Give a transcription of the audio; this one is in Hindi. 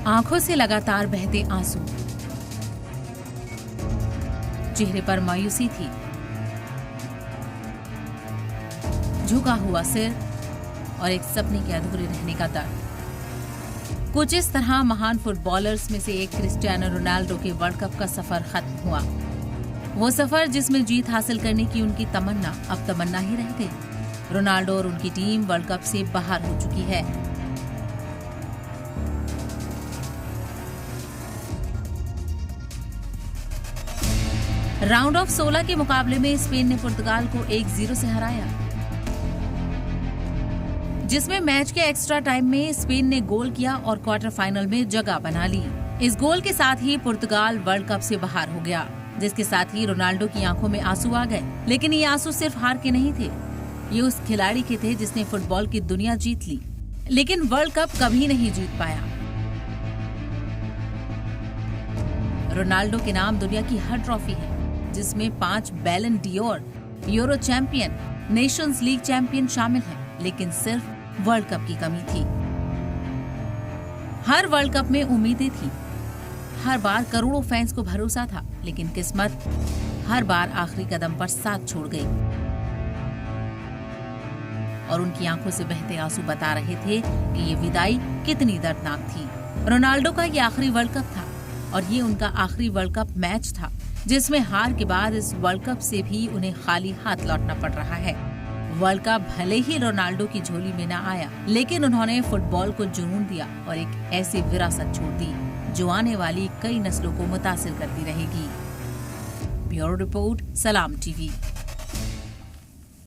आंखों से लगातार बहते आंसू, चेहरे पर मायूसी थी, झुका हुआ सिर और एक सपने के अधूरे रहने का दर्द। कुछ इस तरह महान फुटबॉलर्स में से एक क्रिस्टियानो रोनाल्डो के वर्ल्ड कप का सफर खत्म हुआ। वो सफर जिसमें जीत हासिल करने की उनकी तमन्ना अब तमन्ना ही रह गई। रोनाल्डो और उनकी टीम वर्ल्ड कप से बाहर हो चुकी है। राउंड ऑफ 16 के मुकाबले में स्पेन ने पुर्तगाल को 1-0 से हराया, जिसमें मैच के एक्स्ट्रा टाइम में स्पेन ने गोल किया और क्वार्टर फाइनल में जगह बना ली। इस गोल के साथ ही पुर्तगाल वर्ल्ड कप से बाहर हो गया, जिसके साथ ही रोनाल्डो की आंखों में आंसू आ गए। लेकिन ये आंसू सिर्फ हार के नहीं थे, ये उस खिलाड़ी के थे जिसने फुटबॉल की दुनिया जीत ली, लेकिन वर्ल्ड कप कभी नहीं जीत पाया। रोनाल्डो के नाम दुनिया की हर ट्रॉफी है, जिसमें 5 बैलन Dior, euro champion, Nations league champion शामिल है, लेकिन सिर्फ वर्ल्ड कप की कमी थी। हर वर्ल्ड कप में उम्मीदें थी, हर बार करोड़ों फैंस को भरोसा था, लेकिन किस्मत हर बार आखिरी कदम पर साथ छोड़ गई। और उनकी आंखों से बहते आंसू बता रहे थे कि ये विदाई कितनी दर्दनाक थी। रोनाल्डो का ये आखिरी वर्ल्ड कप था और ये उनका आखिरी वर्ल्ड कप मैच था, जिसमें हार के बाद इस वर्ल्ड कप से भी उन्हें खाली हाथ लौटना पड़ रहा है। वर्ल्ड कप भले ही रोनाल्डो की झोली में न आया, लेकिन उन्होंने फुटबॉल को जुनून दिया और एक ऐसी विरासत छोड़ दी जो आने वाली कई नस्लों को मुतासिर करती रहेगी। ब्यूरो रिपोर्ट, सलाम टीवी।